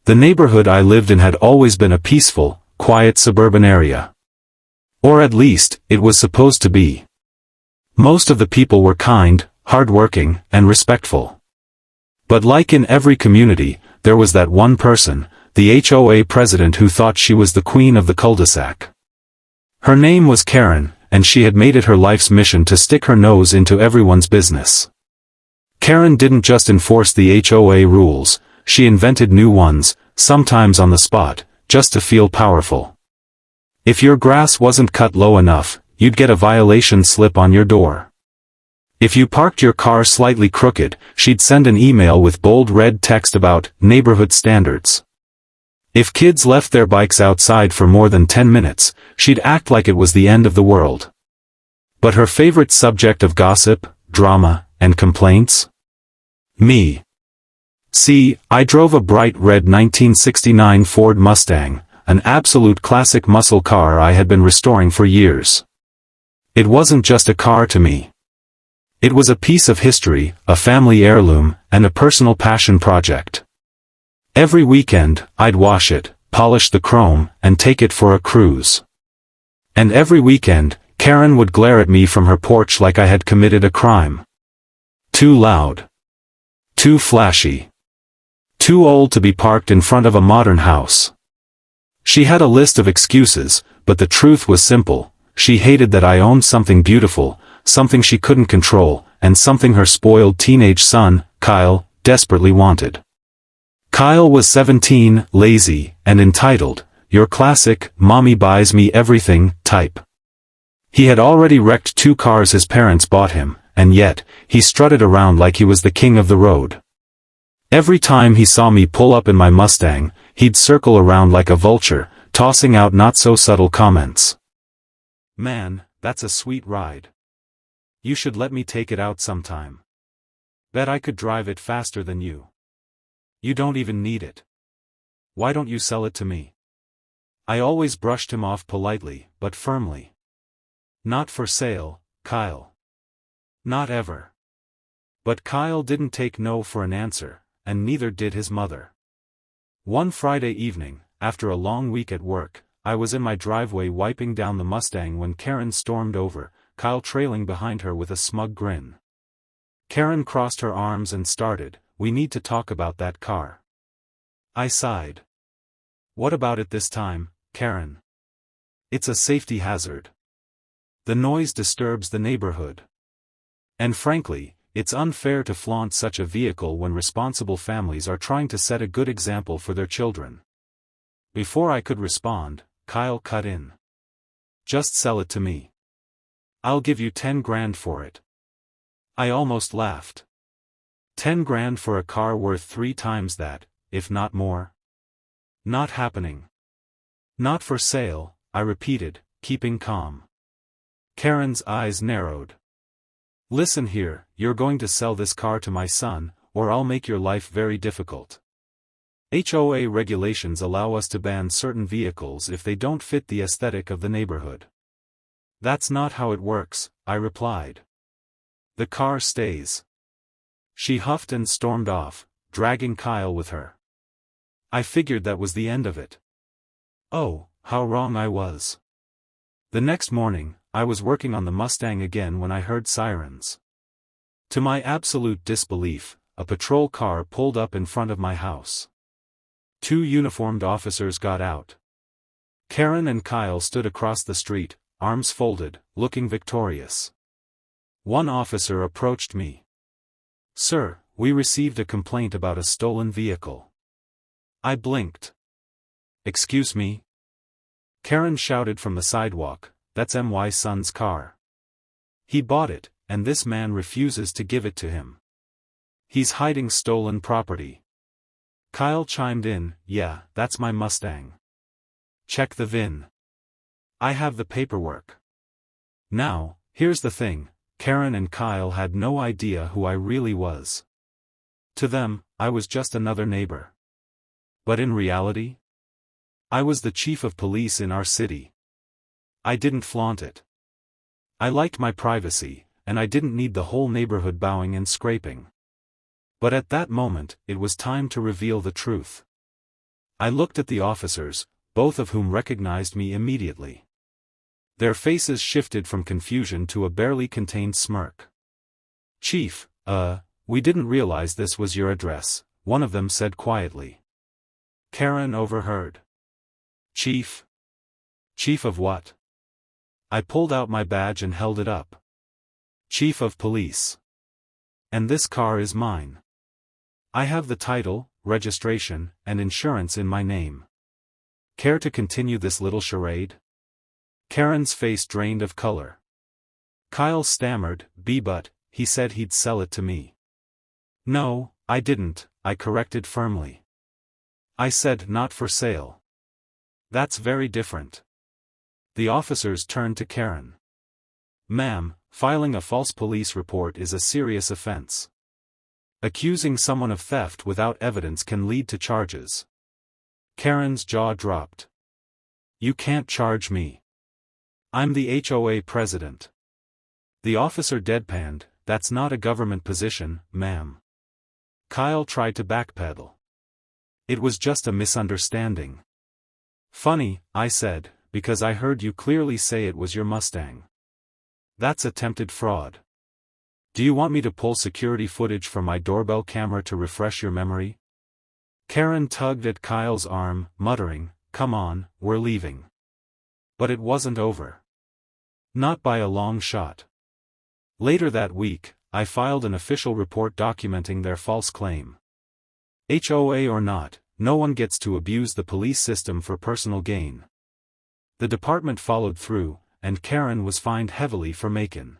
The neighborhood I lived in had always been a peaceful, quiet suburban area. Or at least, it was supposed to be. Most of the people were kind, hardworking, and respectful. But like in every community, there was that one person, the HOA president, who thought she was the queen of the cul-de-sac. Her name was Karen, and she had made it her life's mission to stick her nose into everyone's business. Karen didn't just enforce the HOA rules, she invented new ones, sometimes on the spot, just to feel powerful. If your grass wasn't cut low enough, you'd get a violation slip on your door. If you parked your car slightly crooked, she'd send an email with bold red text about neighborhood standards. If kids left their bikes outside for more than 10 minutes, she'd act like it was the end of the world. But her favorite subject of gossip, drama, and complaints? Me. See, I drove a bright red 1969 Ford Mustang, an absolute classic muscle car I had been restoring for years. It wasn't just a car to me. It was a piece of history, a family heirloom, and a personal passion project. Every weekend, I'd wash it, polish the chrome, and take it for a cruise. And every weekend, Karen would glare at me from her porch like I had committed a crime. Too loud. Too flashy. Too old to be parked in front of a modern house. She had a list of excuses, but the truth was simple. She hated that I owned something beautiful, something she couldn't control, and something her spoiled teenage son, Kyle, desperately wanted. Kyle was 17, lazy, and entitled, your classic, mommy buys me everything, type. He had already wrecked 2 cars his parents bought him, and yet, he strutted around like he was the king of the road. Every time he saw me pull up in my Mustang, he'd circle around like a vulture, tossing out not-so-subtle comments. Man, that's a sweet ride. You should let me take it out sometime. Bet I could drive it faster than you. You don't even need it. Why don't you sell it to me? I always brushed him off politely, but firmly. Not for sale, Kyle. Not ever. But Kyle didn't take no for an answer, and neither did his mother. One Friday evening, after a long week at work, I was in my driveway wiping down the Mustang when Karen stormed over, Kyle trailing behind her with a smug grin. Karen crossed her arms and started, we need to talk about that car. I sighed. What about it this time, Karen? It's a safety hazard. The noise disturbs the neighborhood. And frankly, it's unfair to flaunt such a vehicle when responsible families are trying to set a good example for their children. Before I could respond, Kyle cut in. Just sell it to me. I'll give you 10 grand for it. I almost laughed. 10 grand for a car worth 3 times that, if not more? Not happening. Not for sale, I repeated, keeping calm. Karen's eyes narrowed. Listen here, you're going to sell this car to my son, or I'll make your life very difficult. HOA regulations allow us to ban certain vehicles if they don't fit the aesthetic of the neighborhood. That's not how it works, I replied. The car stays. She huffed and stormed off, dragging Kyle with her. I figured that was the end of it. Oh, how wrong I was. The next morning, I was working on the Mustang again when I heard sirens. To my absolute disbelief, a patrol car pulled up in front of my house. 2 uniformed officers got out. Karen and Kyle stood across the street, arms folded, looking victorious. One officer approached me. Sir, we received a complaint about a stolen vehicle. I blinked. Excuse me? Karen shouted from the sidewalk, that's my son's car. He bought it, and this man refuses to give it to him. He's hiding stolen property. Kyle chimed in, yeah, that's my Mustang. Check the VIN. I have the paperwork. Now, here's the thing, Karen and Kyle had no idea who I really was. To them, I was just another neighbor. But in reality, I was the chief of police in our city. I didn't flaunt it. I liked my privacy, and I didn't need the whole neighborhood bowing and scraping. But at that moment, it was time to reveal the truth. I looked at the officers, both of whom recognized me immediately. Their faces shifted from confusion to a barely contained smirk. "Chief, we didn't realize this was your address," one of them said quietly. Karen overheard. "Chief? Chief of what?" I pulled out my badge and held it up. "Chief of Police. And this car is mine. I have the title, registration, and insurance in my name. Care to continue this little charade?" Karen's face drained of color. Kyle stammered, "But, he said he'd sell it to me." "No, I didn't," I corrected firmly. "I said not for sale." "That's very different." The officers turned to Karen. "Ma'am, filing a false police report is a serious offense. Accusing someone of theft without evidence can lead to charges." Karen's jaw dropped. "You can't charge me. I'm the HOA president." The officer deadpanned, "That's not a government position, ma'am." Kyle tried to backpedal. "It was just a misunderstanding." "Funny," I said, "because I heard you clearly say it was your Mustang." "That's attempted fraud. Do you want me to pull security footage from my doorbell camera to refresh your memory?" Karen tugged at Kyle's arm, muttering, "Come on, we're leaving." But it wasn't over. Not by a long shot. Later that week, I filed an official report documenting their false claim. HOA or not, no one gets to abuse the police system for personal gain. The department followed through, and Karen was fined heavily for Macon.